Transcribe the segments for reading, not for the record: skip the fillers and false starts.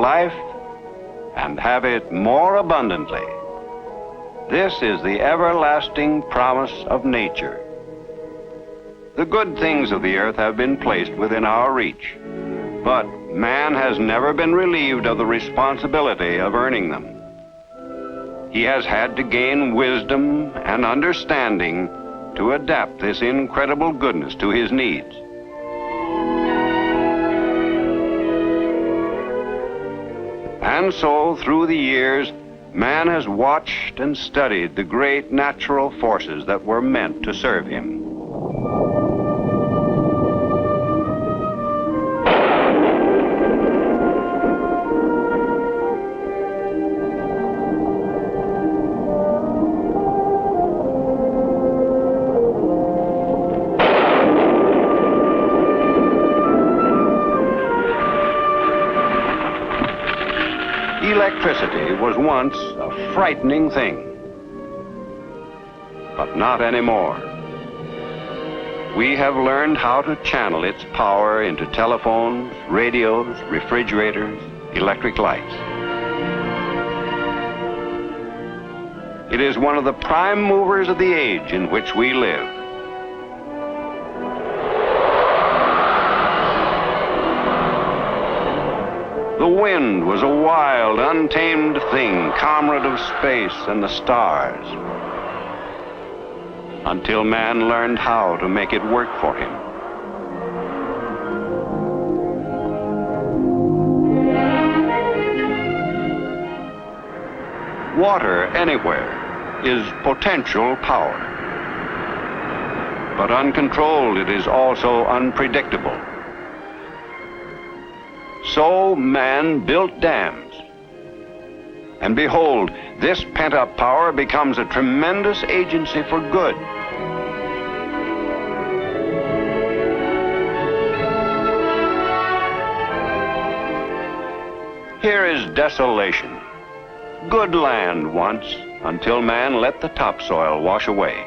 life and have it more abundantly. This is the everlasting promise of nature. The good things of the earth have been placed within our reach, but man has never been relieved of the responsibility of earning them. He has had to gain wisdom and understanding to adapt this incredible goodness to his needs. And so, through the years, man has watched and studied the great natural forces that were meant to serve him. Electricity was once a frightening thing, but not anymore. We have learned how to channel its power into telephones, radios, refrigerators, electric lights. It is one of the prime movers of the age in which we live. The wind was a wild, untamed thing, comrade of space and the stars, until man learned how to make it work for him. Water anywhere is potential power, but uncontrolled it is also unpredictable. So man built dams. And behold, this pent-up power becomes a tremendous agency for good. Here is desolation. Good land once, until man let the topsoil wash away.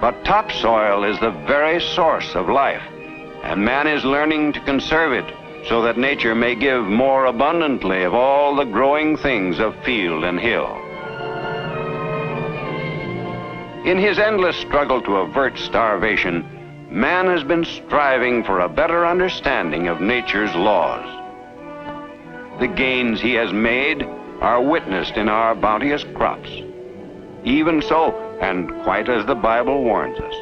But topsoil is the very source of life, and man is learning to conserve it so that nature may give more abundantly of all the growing things of field and hill. In his endless struggle to avert starvation, man has been striving for a better understanding of nature's laws. The gains he has made are witnessed in our bounteous crops. Even so, and quite as the Bible warns us,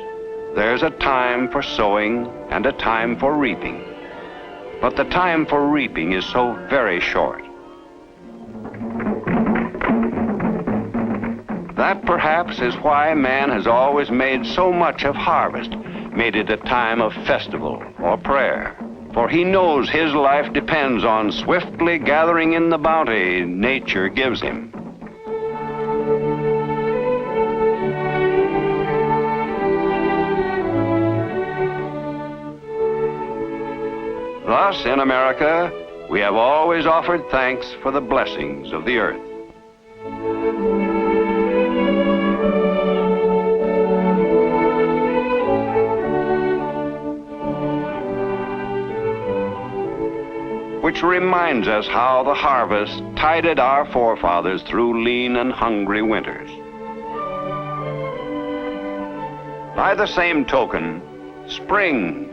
there's a time for sowing and a time for reaping. But the time for reaping is so very short. That perhaps is why man has always made so much of harvest, made it a time of festival or prayer. For he knows his life depends on swiftly gathering in the bounty nature gives him. Thus, in America, we have always offered thanks for the blessings of the earth. Which reminds us how the harvest tided our forefathers through lean and hungry winters. By the same token, spring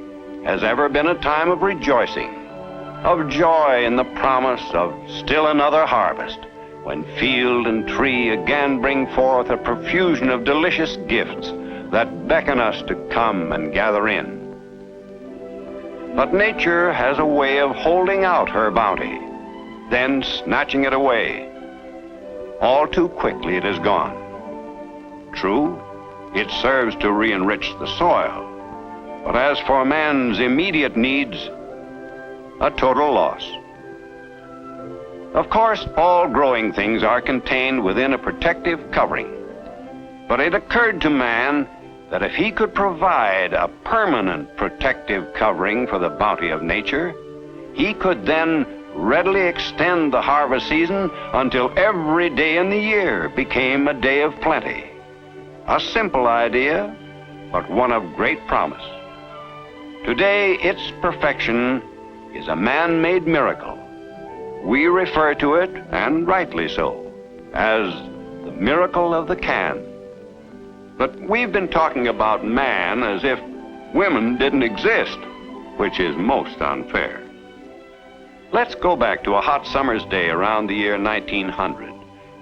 has ever been a time of rejoicing, of joy in the promise of still another harvest, when field and tree again bring forth a profusion of delicious gifts that beckon us to come and gather in. But nature has a way of holding out her bounty, then snatching it away. All too quickly it is gone. True, it serves to re-enrich the soil, but as for man's immediate needs, a total loss. Of course, all growing things are contained within a protective covering. But it occurred to man that if he could provide a permanent protective covering for the bounty of nature, he could then readily extend the harvest season until every day in the year became a day of plenty. A simple idea, but one of great promise. Today, its perfection is a man-made miracle, We refer to it, and rightly so, as the miracle of the can. But we've been talking about man as if women didn't exist, which is most unfair. Let's go back to a hot summer's day around the year 1900,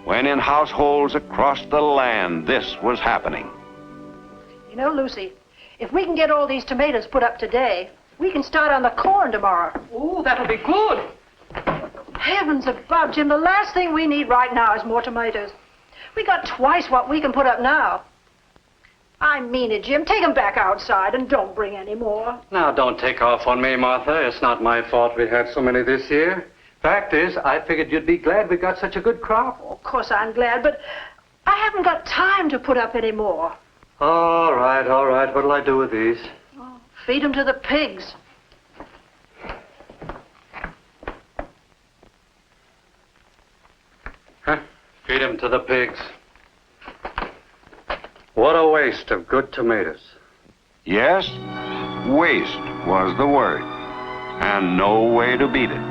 when in households across the land this was happening. You know, Lucy, if we can get all these tomatoes put up today, we can start on the corn tomorrow. Ooh, that'll be good. Heavens above, Jim, the last thing we need right now is more tomatoes. We got twice what we can put up now. I mean it, Jim. Take them back outside and don't bring any more. Now, don't take off on me, Martha. It's not my fault we had so many this year. Fact is, I figured you'd be glad we got such a good crop. Oh, of course I'm glad, but I haven't got time to put up any more. All right, all right. What'll I do with these? Oh, feed them to the pigs. Huh? Feed them to the pigs. What a waste of good tomatoes. Yes, waste was the word, and no way to beat it.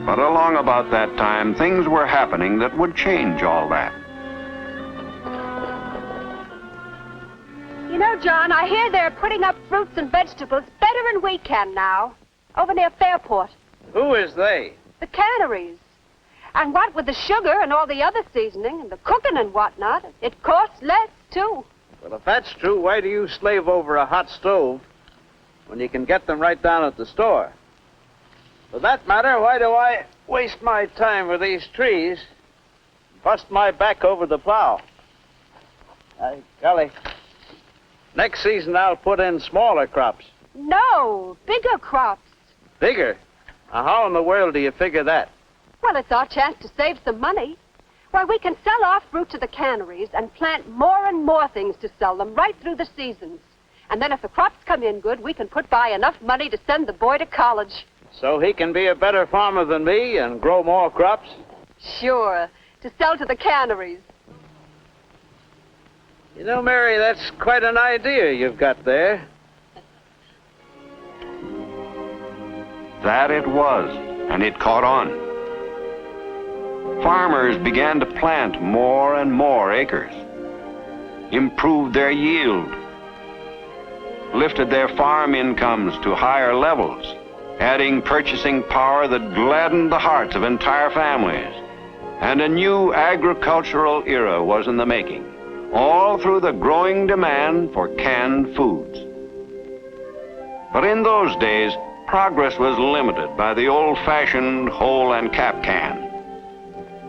But along about that time, things were happening that would change all that. You know, John, I hear they're putting up fruits and vegetables better than we can now, over near Fairport. Who is they? The canneries. And what with the sugar and all the other seasoning and the cooking and whatnot, it costs less, too. Well, if that's true, why do you slave over a hot stove when you can get them right down at the store? For that matter, why do I waste my time with these trees and bust my back over the plow? Golly, next season I'll put in smaller crops. No, bigger crops. Bigger? Now, how in the world do you figure that? Well, it's our chance to save some money. Why, we can sell our fruit to the canneries and plant more and more things to sell them right through the seasons. And then if the crops come in good, we can put by enough money to send the boy to college. So he can be a better farmer than me and grow more crops? Sure, to sell to the canneries. You know, Mary, that's quite an idea you've got there. That it was, and it caught on. Farmers began to plant more and more acres, improved their yield, lifted their farm incomes to higher levels, adding purchasing power that gladdened the hearts of entire families. And a new agricultural era was in the making, all through the growing demand for canned foods. But in those days, progress was limited by the old-fashioned hole and cap can.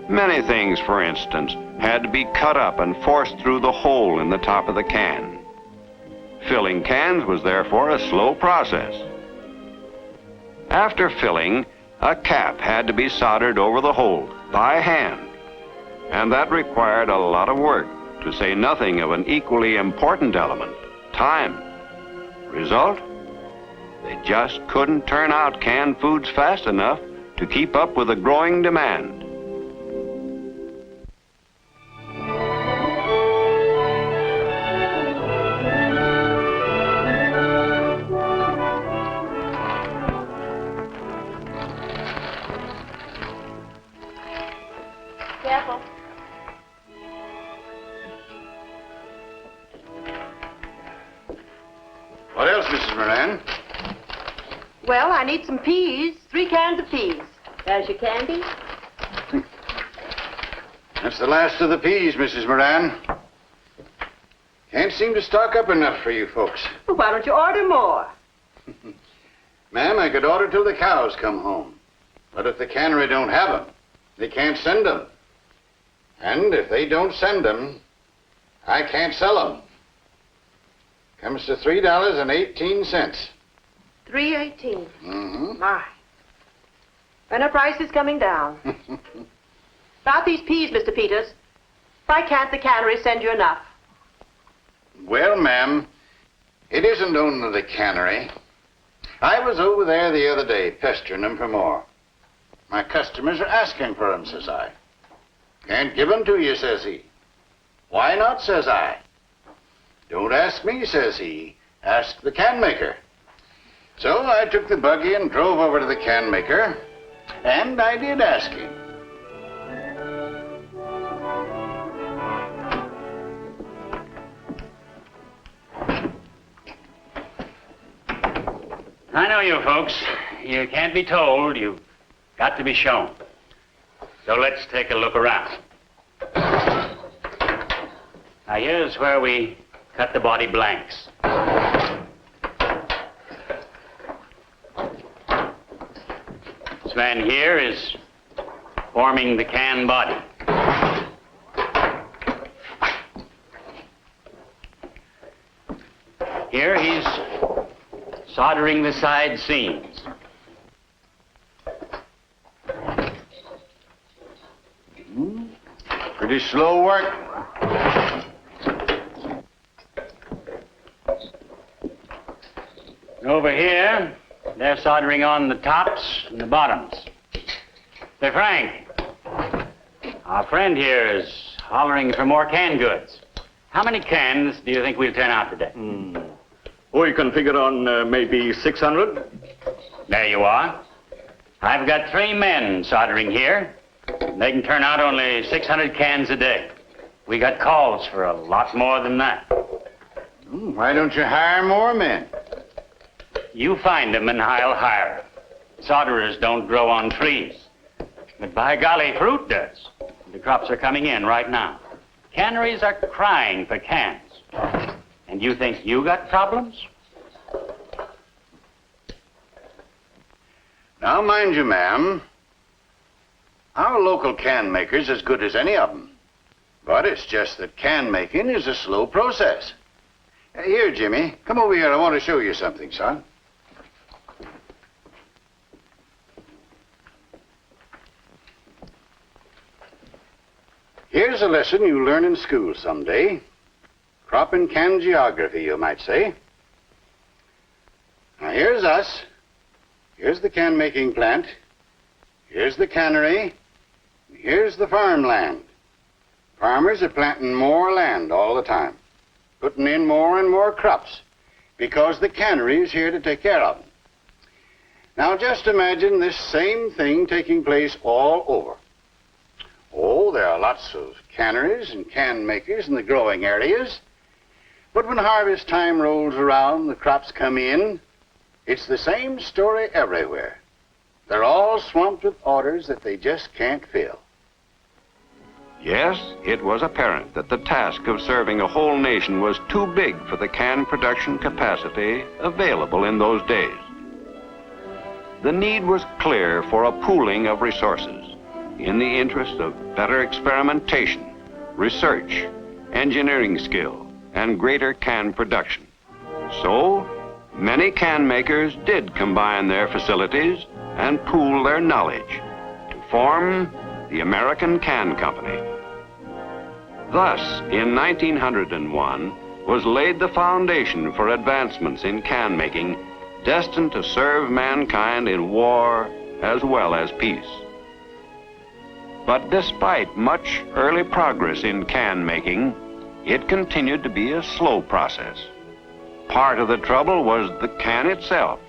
Many things, for instance, had to be cut up and forced through the hole in the top of the can. Filling cans was therefore a slow process. After filling, a cap had to be soldered over the hole by hand, and that required a lot of work, to say nothing of an equally important element, time. Result? They just couldn't turn out canned foods fast enough to keep up with the growing demand. Careful. What else, Mrs. Moran? Well, I need some peas, 3 cans of peas. There's your candy. That's the last of the peas, Mrs. Moran. Can't seem to stock up enough for you folks. Well, why don't you order more? Ma'am, I could order till the cows come home. But if the cannery don't have them, they can't send them. And if they don't send them, I can't sell them. Comes to $3.18. $3.18. Mm-hmm. My. When are prices coming down? About these peas, Mr. Peters. Why can't the cannery send you enough? Well, ma'am, it isn't only the cannery. I was over there the other day pestering them for more. My customers are asking for them, says I. Can't give them to you, says he. Why not, says I. Don't ask me, says he. Ask the can maker. So I took the buggy and drove over to the can maker, And I did ask him. I know you folks. You can't be told. You've got to be shown. So let's take a look around. Now, here's where we cut the body blanks. This man here is forming the can body. Here he's soldering the side seams. Pretty slow work. And over here, they're soldering on the tops and the bottoms. Say, Frank, our friend here is hollering for more canned goods. How many cans do you think we'll turn out today? We can figure on maybe 600. There you are. I've got 3 men soldering here. They can turn out only 600 cans a day. We got calls for a lot more than that. Why don't you hire more men? You find them and I'll hire. Solderers don't grow on trees. But by golly, fruit does. The crops are coming in right now. Canneries are crying for cans. And you think you got problems? Now, mind you, ma'am, our local can maker's as good as any of them. But it's just that can making is a slow process. Here, Jimmy, come over here. I want to show you something, son. Here's a lesson you learn in school someday. Crop and can geography, you might say. Now, here's us. Here's the can-making plant. Here's the cannery. Here's the farmland. Farmers are planting more land all the time, putting in more and more crops, because the cannery is here to take care of them. Now, just imagine this same thing taking place all over. Oh, there are lots of canneries and can makers in the growing areas. But when harvest time rolls around, the crops come in, it's the same story everywhere. They're all swamped with orders that they just can't fill. Yes, it was apparent that the task of serving a whole nation was too big for the can production capacity available in those days. The need was clear for a pooling of resources in the interest of better experimentation, research, engineering skill, and greater can production. So, many can makers did combine their facilities and pool their knowledge to form the American Can Company. Thus, in 1901, was laid the foundation for advancements in can making destined to serve mankind in war as well as peace. But despite much early progress in can making, it continued to be a slow process. Part of the trouble was the can itself.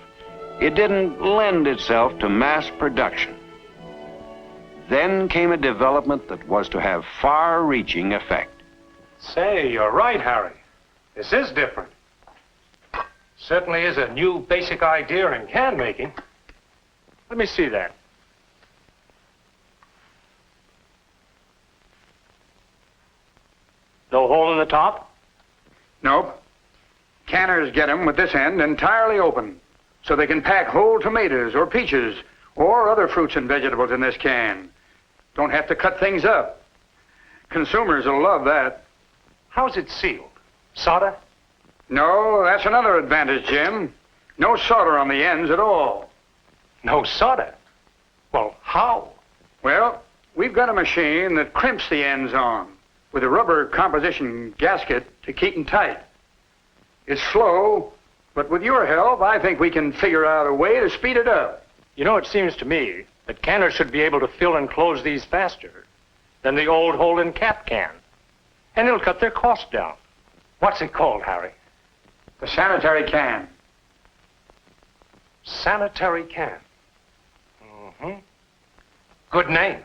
It didn't lend itself to mass production. Then came a development that was to have far-reaching effect. Say, you're right, Harry. This is different. Certainly is a new basic idea in can making. Let me see that. No hole in the top? Nope. Canners get 'em with this end entirely open, so they can pack whole tomatoes or peaches or other fruits and vegetables in this can. Don't have to cut things up. Consumers will love that. How's it sealed? Solder? No, that's another advantage, Jim. No solder on the ends at all. No solder? Well, how? Well, we've got a machine that crimps the ends on with a rubber composition gasket to keep them tight. It's slow, but with your help, I think we can figure out a way to speed it up. You know, it seems to me that canners should be able to fill and close these faster than the old hole-in-cap can. And it'll cut their cost down. What's it called, Harry? The sanitary can. Sanitary can. Mm-hmm. Good name.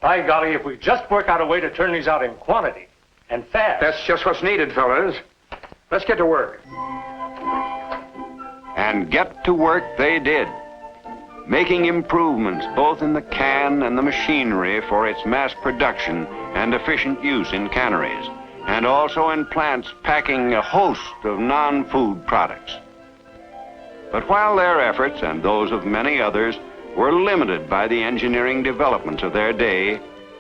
By golly, if we just work out a way to turn these out in quantity, and fast. That's just what's needed, fellas. Let's get to work. And get to work they did, making improvements both in the can and the machinery for its mass production and efficient use in canneries, and also in plants packing a host of non-food products. But while their efforts and those of many others were limited by the engineering developments of their day,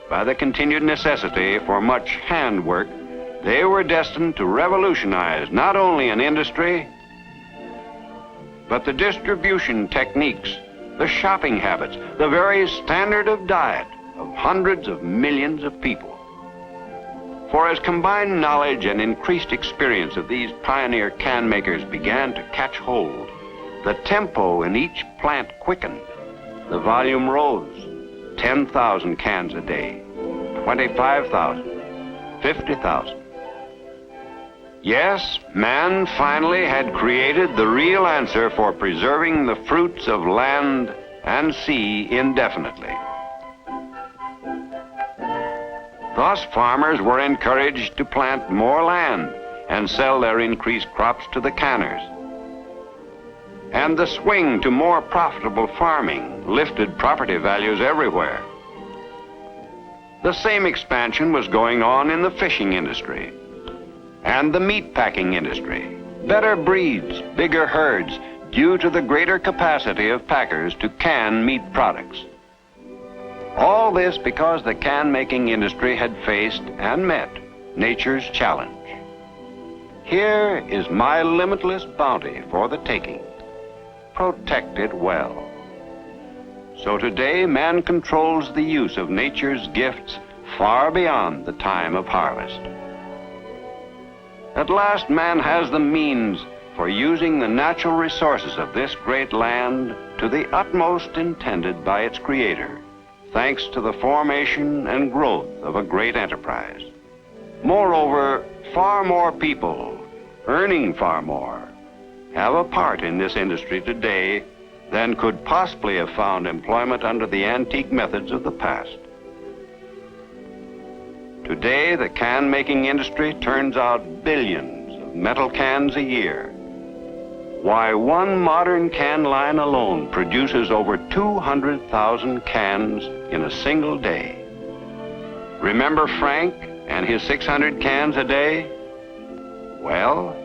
by the continued necessity for much handwork, they were destined to revolutionize not only an industry, but the distribution techniques, the shopping habits, the very standard of diet of hundreds of millions of people. For as combined knowledge and increased experience of these pioneer can makers began to catch hold, the tempo in each plant quickened. The volume rose. 10,000 cans a day, 25,000, 50,000. Yes, man finally had created the real answer for preserving the fruits of land and sea indefinitely. Thus, farmers were encouraged to plant more land and sell their increased crops to the canners. And the swing to more profitable farming lifted property values everywhere. The same expansion was going on in the fishing industry and the meat packing industry. Better breeds, bigger herds, due to the greater capacity of packers to can meat products. All this because the can-making industry had faced and met nature's challenge. Here is my limitless bounty for the taking. Protect it well. So today, man controls the use of nature's gifts far beyond the time of harvest. At last, man has the means for using the natural resources of this great land to the utmost intended by its creator, thanks to the formation and growth of a great enterprise. Moreover, far more people, earning far more, have a part in this industry today than could possibly have found employment under the antique methods of the past. Today, the can-making industry turns out billions of metal cans a year. Why, one modern can line alone produces over 200,000 cans in a single day. Remember Frank and his 600 cans a day? Well,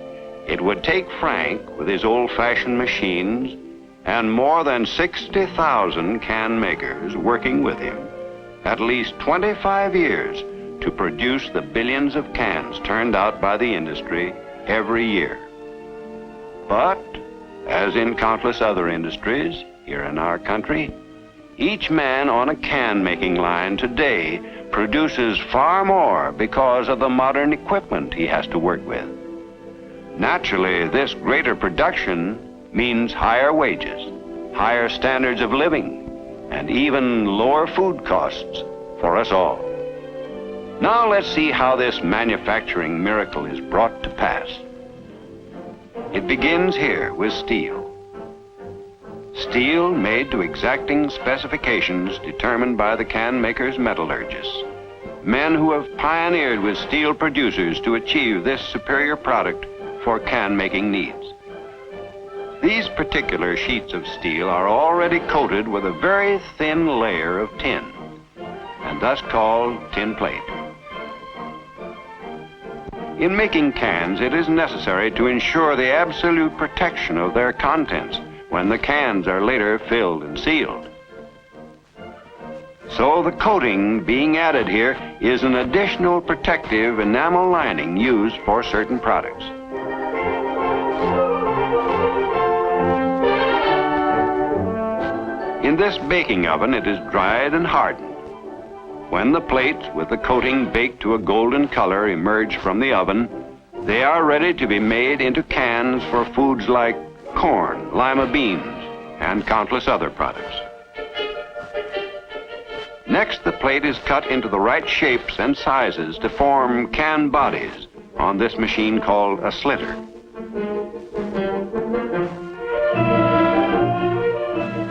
it would take Frank with his old-fashioned machines and more than 60,000 can makers working with him, at least 25 years to produce the billions of cans turned out by the industry every year. But, as in countless other industries here in our country, each man on a can-making line today produces far more because of the modern equipment he has to work with. Naturally, this greater production means higher wages, higher standards of living, and even lower food costs for us all. Now let's see how this manufacturing miracle is brought to pass. It begins here with steel. Steel made to exacting specifications determined by the can makers' metallurgists, men who have pioneered with steel producers to achieve this superior product for can-making needs. These particular sheets of steel are already coated with a very thin layer of tin, and thus called tin plate. In making cans, it is necessary to ensure the absolute protection of their contents when the cans are later filled and sealed. So the coating being added here is an additional protective enamel lining used for certain products. In this baking oven, it is dried and hardened. When the plates with the coating baked to a golden color emerge from the oven, they are ready to be made into cans for foods like corn, lima beans, and countless other products. Next, the plate is cut into the right shapes and sizes to form can bodies on this machine called a slitter.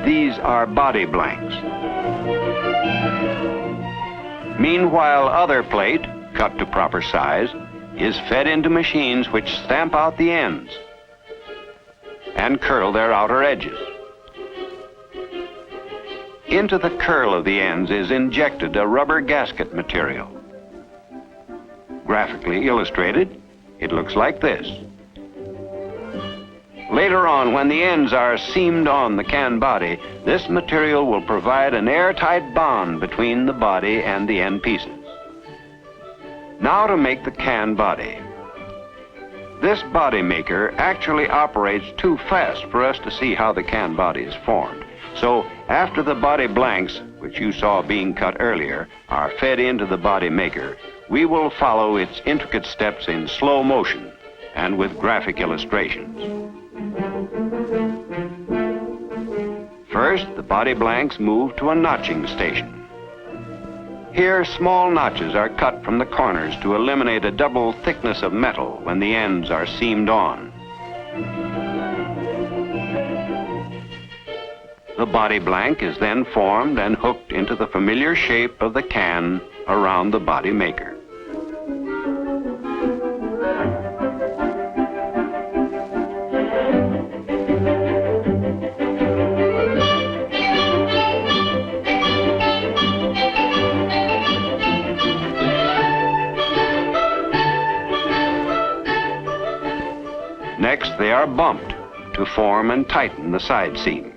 These are body blanks. Meanwhile, other plate, cut to proper size, is fed into machines which stamp out the ends and curl their outer edges. Into the curl of the ends is injected a rubber gasket material. Graphically illustrated, it looks like this. Later on, when the ends are seamed on the can body, this material will provide an airtight bond between the body and the end pieces. Now to make the can body. This body maker actually operates too fast for us to see how the can body is formed. So after the body blanks, which you saw being cut earlier, are fed into the body maker, we will follow its intricate steps in slow motion and with graphic illustrations. First, the body blanks move to a notching station. Here, small notches are cut from the corners to eliminate a double thickness of metal when the ends are seamed on. The body blank is then formed and hooked into the familiar shape of the can around the body maker. Next, they are bumped to form and tighten the side seam.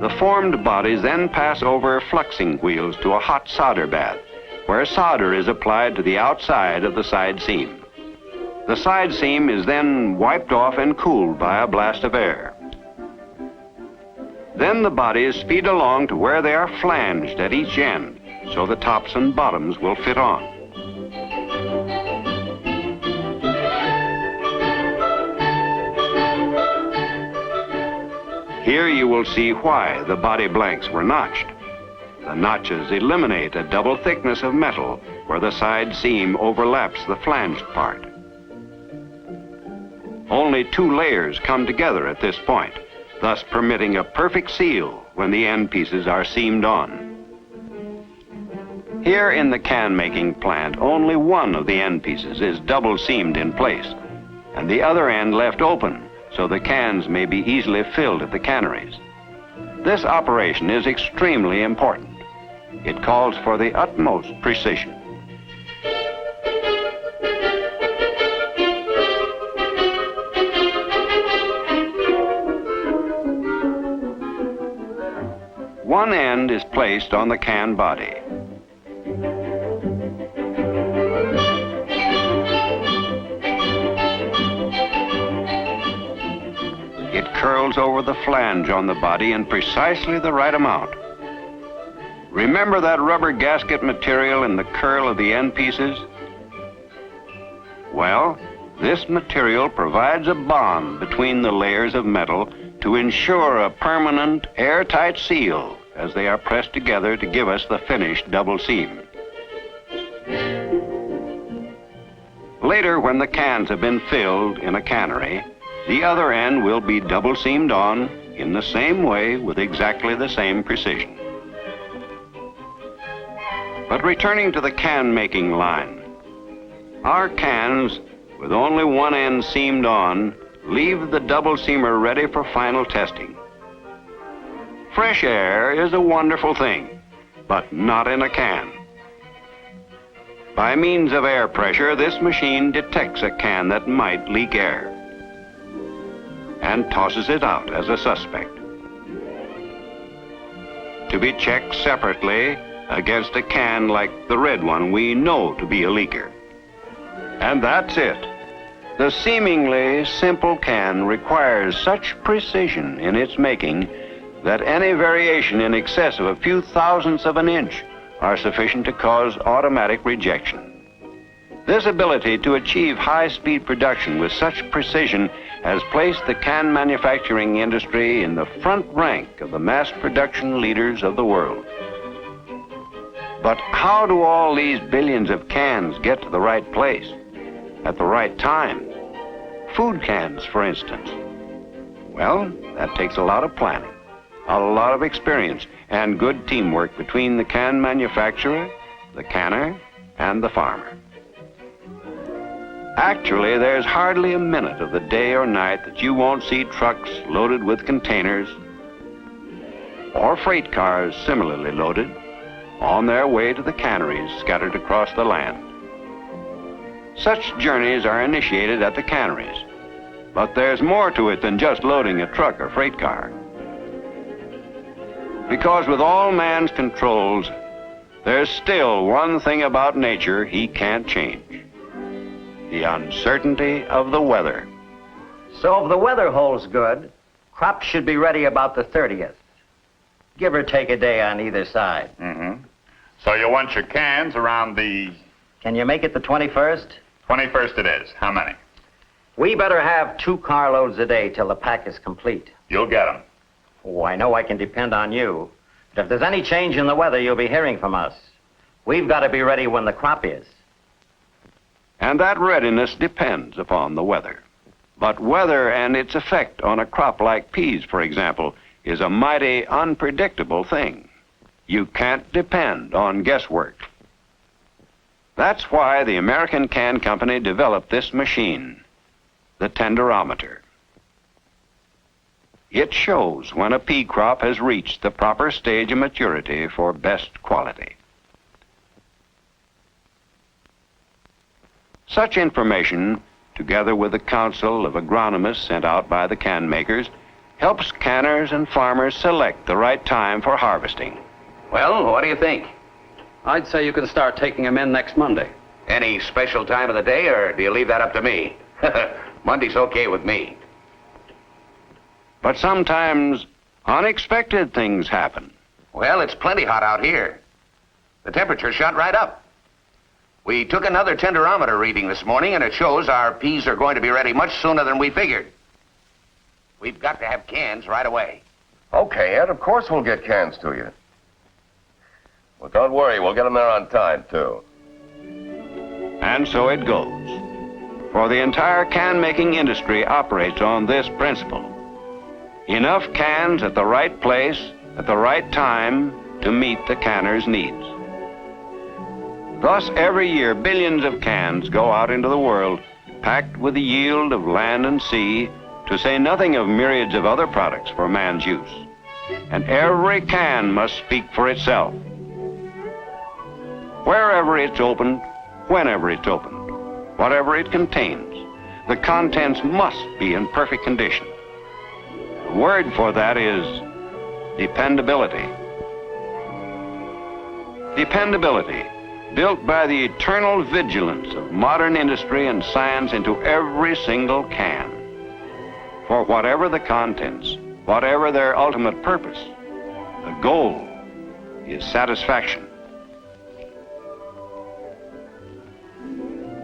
The formed bodies then pass over fluxing wheels to a hot solder bath, where solder is applied to the outside of the side seam. The side seam is then wiped off and cooled by a blast of air. Then the bodies feed along to where they are flanged at each end, so the tops and bottoms will fit on. Here you will see why the body blanks were notched. The notches eliminate a double thickness of metal where the side seam overlaps the flanged part. Only two layers come together at this point, thus permitting a perfect seal when the end pieces are seamed on. Here in the can-making plant, only one of the end pieces is double seamed in place, and the other end left open so the cans may be easily filled at the canneries. This operation is extremely important. It calls for the utmost precision. One end is placed on the can body. It curls over the flange on the body in precisely the right amount. Remember that rubber gasket material in the curl of the end pieces? Well, this material provides a bond between the layers of metal to ensure a permanent, airtight seal as they are pressed together to give us the finished double seam. Later, when the cans have been filled in a cannery, the other end will be double seamed on in the same way with exactly the same precision. But returning to the can-making line, our cans, with only one end seamed on, leave the double seamer ready for final testing. Fresh air is a wonderful thing, but not in a can. By means of air pressure, this machine detects a can that might leak air and tosses it out as a suspect, to be checked separately against a can like the red one we know to be a leaker. And that's it. The seemingly simple can requires such precision in its making that any variation in excess of a few thousandths of an inch are sufficient to cause automatic rejection. This ability to achieve high-speed production with such precision has placed the can manufacturing industry in the front rank of the mass production leaders of the world. But how do all these billions of cans get to the right place at the right time? Food cans, for instance. Well, that takes a lot of planning, a lot of experience, and good teamwork between the can manufacturer, the canner, and the farmer. Actually, there's hardly a minute of the day or night that you won't see trucks loaded with containers or freight cars similarly loaded on their way to the canneries scattered across the land. Such journeys are initiated at the canneries, but there's more to it than just loading a truck or freight car. Because with all man's controls, there's still one thing about nature he can't change: the uncertainty of the weather. So if the weather holds good, crops should be ready about the 30th. Give or take a day on either side. Mm-hmm. So you want your cans around the... Can you make it the 21st? 21st it is. How many? We better have 2 carloads a day till the pack is complete. You'll get them. Oh, I know I can depend on you. But if there's any change in the weather, you'll be hearing from us. We've got to be ready when the crop is. And that readiness depends upon the weather. But weather and its effect on a crop like peas, for example, is a mighty unpredictable thing. You can't depend on guesswork. That's why the American Can Company developed this machine, the tenderometer. It shows when a pea crop has reached the proper stage of maturity for best quality. Such information, together with the counsel of agronomists sent out by the can makers, helps canners and farmers select the right time for harvesting. Well, what do you think? I'd say you can start taking them in next Monday. Any special time of the day, or do you leave that up to me? Monday's okay with me. But sometimes unexpected things happen. Well, it's plenty hot out here. The temperature shot right up. We took another tenderometer reading this morning, and it shows our peas are going to be ready much sooner than we figured. We've got to have cans right away. Okay, Ed, of course we'll get cans to you. Well, don't worry, we'll get them there on time, too. And so it goes. For the entire can-making industry operates on this principle: enough cans at the right place at the right time to meet the canner's needs. Thus, every year, billions of cans go out into the world, packed with the yield of land and sea, to say nothing of myriads of other products for man's use. And every can must speak for itself. Wherever it's opened, whenever it's opened, whatever it contains, the contents must be in perfect condition. The word for that is dependability. Dependability, built by the eternal vigilance of modern industry and science into every single can. For whatever the contents, whatever their ultimate purpose, the goal is satisfaction.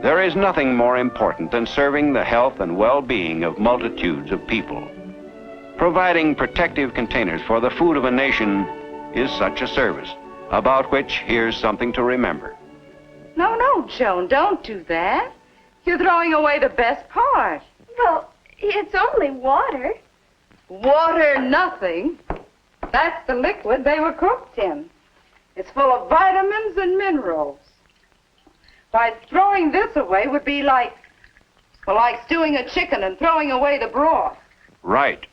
There is nothing more important than serving the health and well-being of multitudes of people. Providing protective containers for the food of a nation is such a service, about which here's something to remember. No, Joan, don't do that. You're throwing away the best part. Well, it's only water. Water, nothing. That's the liquid they were cooked in. It's full of vitamins and minerals. Why, throwing this away would be like stewing a chicken and throwing away the broth. Right.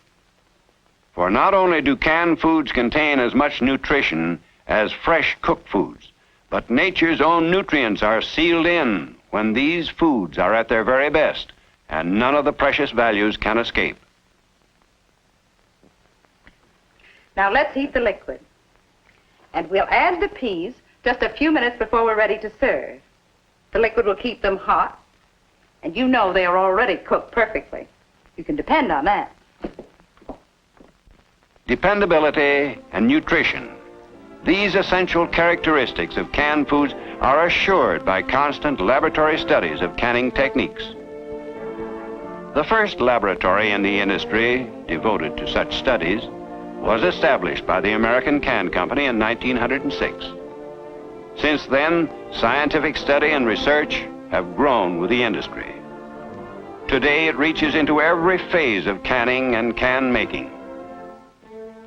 For not only do canned foods contain as much nutrition as fresh cooked foods, but nature's own nutrients are sealed in when these foods are at their very best, and none of the precious values can escape. Now let's heat the liquid. And we'll add the peas just a few minutes before we're ready to serve. The liquid will keep them hot, and you know they are already cooked perfectly. You can depend on that. Dependability and nutrition. These essential characteristics of canned foods are assured by constant laboratory studies of canning techniques. The first laboratory in the industry devoted to such studies was established by the American Can Company in 1906. Since then, scientific study and research have grown with the industry. Today, it reaches into every phase of canning and can making.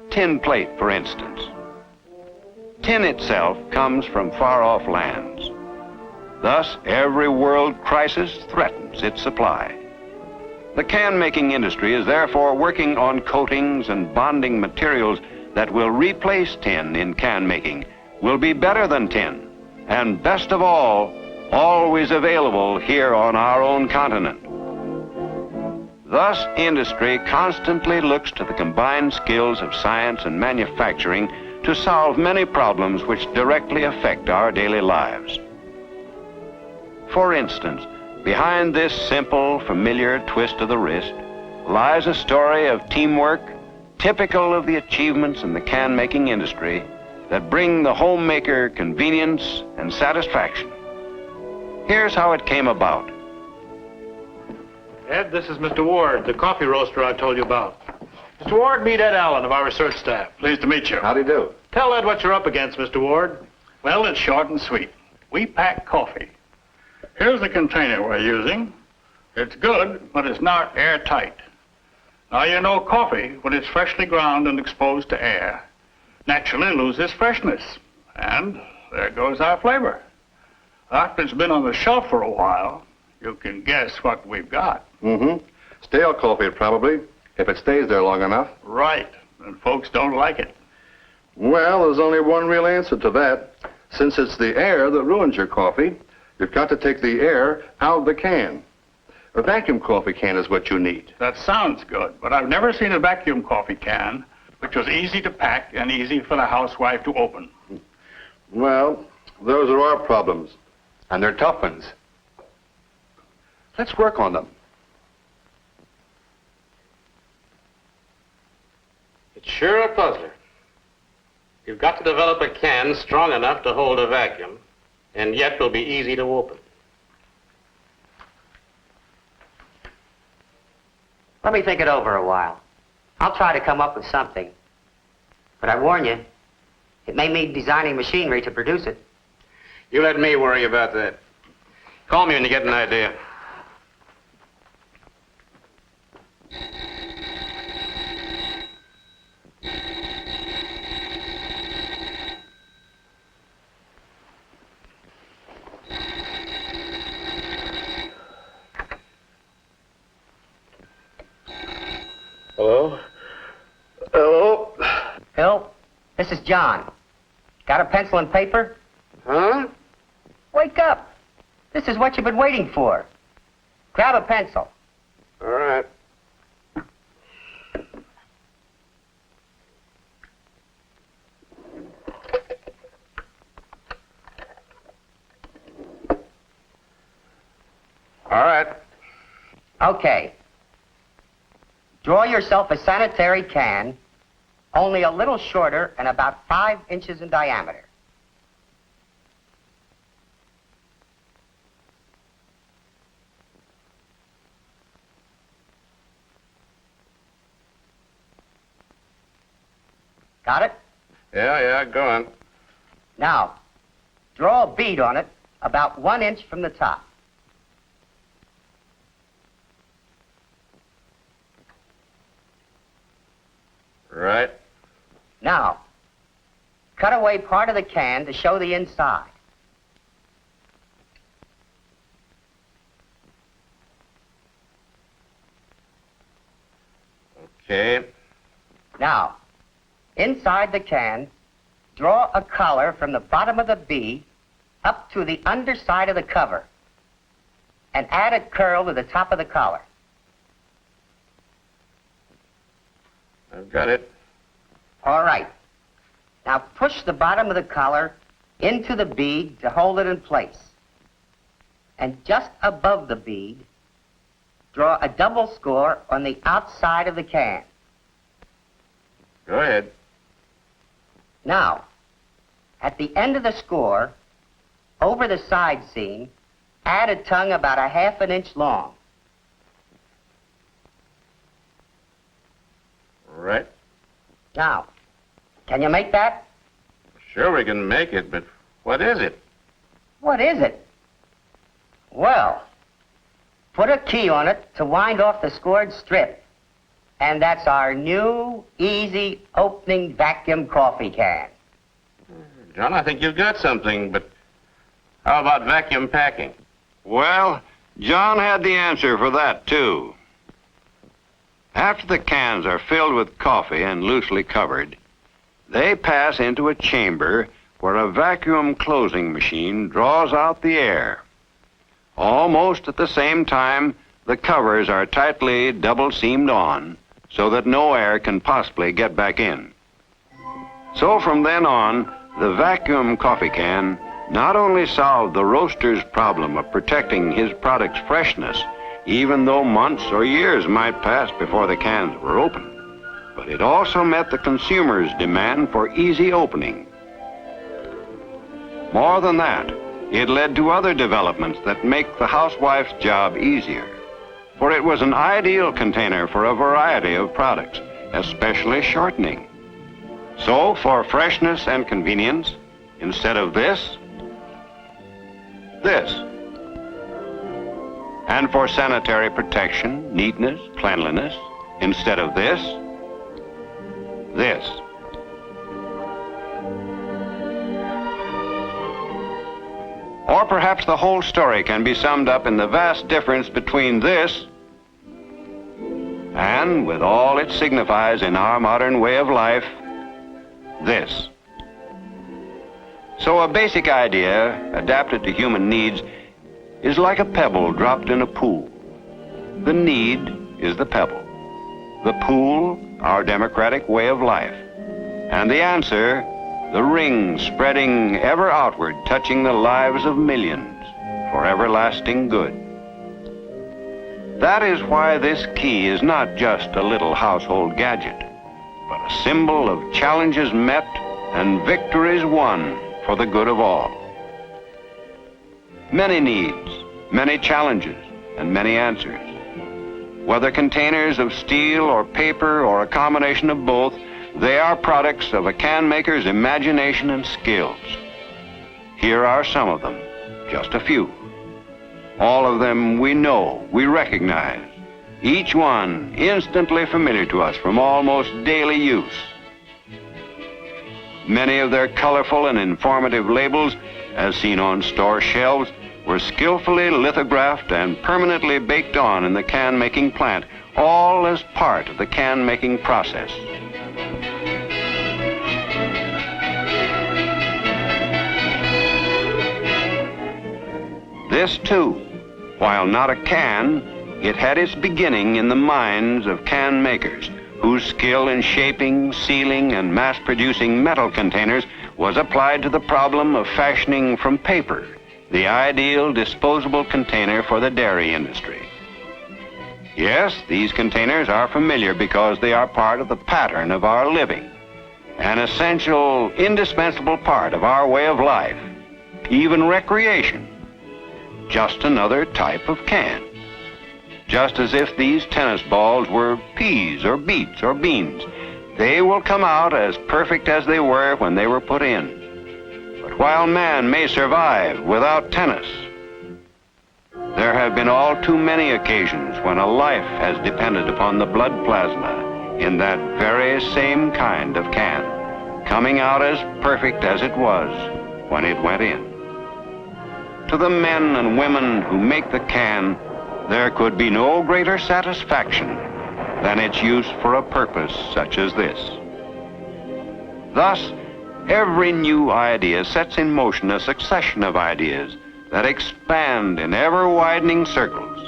Tin plate, for instance. Tin itself comes from far-off lands. Thus, every world crisis threatens its supply. The can-making industry is therefore working on coatings and bonding materials that will replace tin in can making, will be better than tin, and best of all, always available here on our own continent. Thus, industry constantly looks to the combined skills of science and manufacturing to solve many problems which directly affect our daily lives. For instance, behind this simple, familiar twist of the wrist lies a story of teamwork typical of the achievements in the can-making industry that bring the homemaker convenience and satisfaction. Here's how it came about. Ed, this is Mr. Ward, the coffee roaster I told you about. Mr. Ward, meet Ed Allen of our research staff. Pleased to meet you. How do you do? Tell Ed what you're up against, Mr. Ward. Well, it's short and sweet. We pack coffee. Here's the container we're using. It's good, but it's not airtight. Now, you know coffee, when it's freshly ground and exposed to air, naturally loses freshness. And there goes our flavor. After it's been on the shelf for a while, you can guess what we've got. Mm-hmm. Stale coffee, probably, if it stays there long enough. Right, and folks don't like it. Well, there's only one real answer to that. Since it's the air that ruins your coffee, you've got to take the air out of the can. A vacuum coffee can is what you need. That sounds good, but I've never seen a vacuum coffee can which was easy to pack and easy for the housewife to open. Well, those are our problems. And they're tough ones. Let's work on them. It's sure a puzzler. You've got to develop a can strong enough to hold a vacuum, and yet will be easy to open. Let me think it over a while. I'll try to come up with something. But I warn you, it may mean designing machinery to produce it. You let me worry about that. Call me when you get an idea. Hello? Hello? Phil, this is John. Got a pencil and paper? Huh? Wake up. This is what you've been waiting for. Grab a pencil. All right. All right. Okay. Draw yourself a sanitary can, only a little shorter and about 5 inches in diameter. Got it? Yeah, go on. Now, draw a bead on it about 1 inch from the top. Right. Now, cut away part of the can to show the inside. Okay. Now, inside the can, draw a collar from the bottom of the bead up to the underside of the cover and add a curl to the top of the collar. I've got it. All right. Now push the bottom of the collar into the bead to hold it in place. And just above the bead, draw a double score on the outside of the can. Go ahead. Now, at the end of the score, over the side seam, add a tongue about a ½ an inch long. Right. Now, can you make that? Sure we can make it, but what is it? What is it? Well, put a key on it to wind off the scored strip. And that's our new, easy opening vacuum coffee can. John, I think you've got something, but how about vacuum packing? Well, John had the answer for that, too. After the cans are filled with coffee and loosely covered, they pass into a chamber where a vacuum closing machine draws out the air. Almost at the same time, the covers are tightly double-seamed on so that no air can possibly get back in. So from then on, the vacuum coffee can not only solved the roaster's problem of protecting his product's freshness, even though months or years might pass before the cans were open, but it also met the consumer's demand for easy opening. More than that, it led to other developments that make the housewife's job easier, for it was an ideal container for a variety of products, especially shortening. So, for freshness and convenience, instead of this. And for sanitary protection, neatness, cleanliness, instead of this. Or perhaps the whole story can be summed up in the vast difference between this and, with all it signifies in our modern way of life, this. So a basic idea, adapted to human needs, is like a pebble dropped in a pool. The need is the pebble. The pool, our democratic way of life. And the answer, the ring spreading ever outward, touching the lives of millions for everlasting good. That is why this key is not just a little household gadget, but a symbol of challenges met and victories won for the good of all. Many needs, many challenges, and many answers. Whether containers of steel or paper or a combination of both, they are products of a can maker's imagination and skills. Here are some of them, just a few. All of them we know, we recognize, each one instantly familiar to us from almost daily use. Many of their colorful and informative labels, as seen on store shelves, were skillfully lithographed and permanently baked on in the can-making plant, all as part of the can-making process. This, too, while not a can, it had its beginning in the minds of can makers, whose skill in shaping, sealing, and mass-producing metal containers was applied to the problem of fashioning from paper the ideal disposable container for the dairy industry. Yes, these containers are familiar because they are part of the pattern of our living, an essential, indispensable part of our way of life, even recreation. Just another type of can. Just as if these tennis balls were peas or beets or beans, they will come out as perfect as they were when they were put in. But while man may survive without tennis, there have been all too many occasions when a life has depended upon the blood plasma in that very same kind of can, coming out as perfect as it was when it went in. To the men and women who make the can, there could be no greater satisfaction than its use for a purpose such as this. Thus, every new idea sets in motion a succession of ideas that expand in ever-widening circles.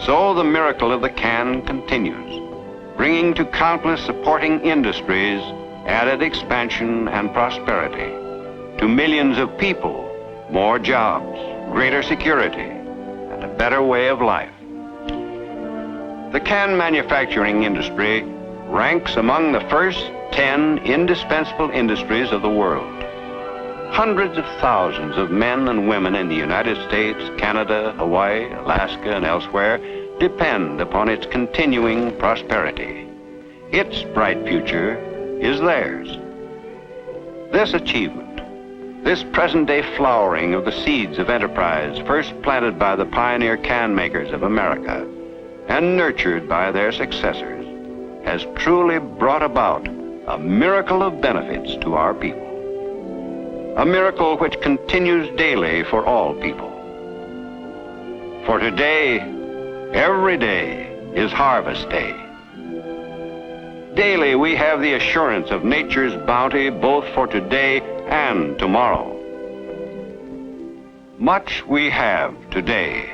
So the miracle of the can continues, bringing to countless supporting industries added expansion and prosperity, to millions of people more jobs, greater security, and a better way of life. The can manufacturing industry ranks among the first 10 indispensable industries of the world. Hundreds of thousands of men and women in the United States, Canada, Hawaii, Alaska, and elsewhere depend upon its continuing prosperity. Its bright future is theirs. This achievement, This present-day flowering of the seeds of enterprise, first planted by the pioneer can makers of America and nurtured by their successors, has truly brought about a miracle of benefits to our people. A miracle which continues daily for all people. For today, every day is harvest day. Daily we have the assurance of nature's bounty both for today and tomorrow. Much we have today,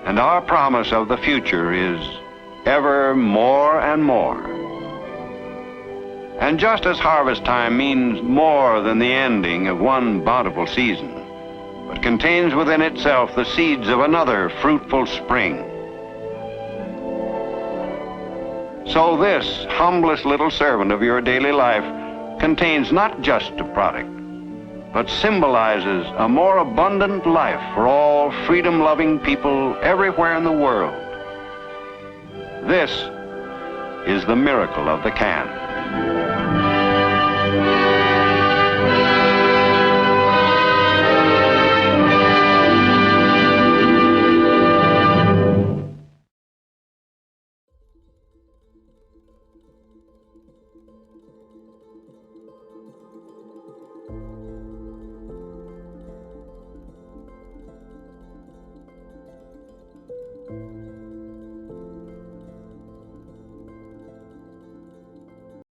and our promise of the future is ever more and more. And just as harvest time means more than the ending of one bountiful season, but contains within itself the seeds of another fruitful spring, so this humblest little servant of your daily life contains not just a product, but symbolizes a more abundant life for all freedom-loving people everywhere in the world. This is the miracle of the can.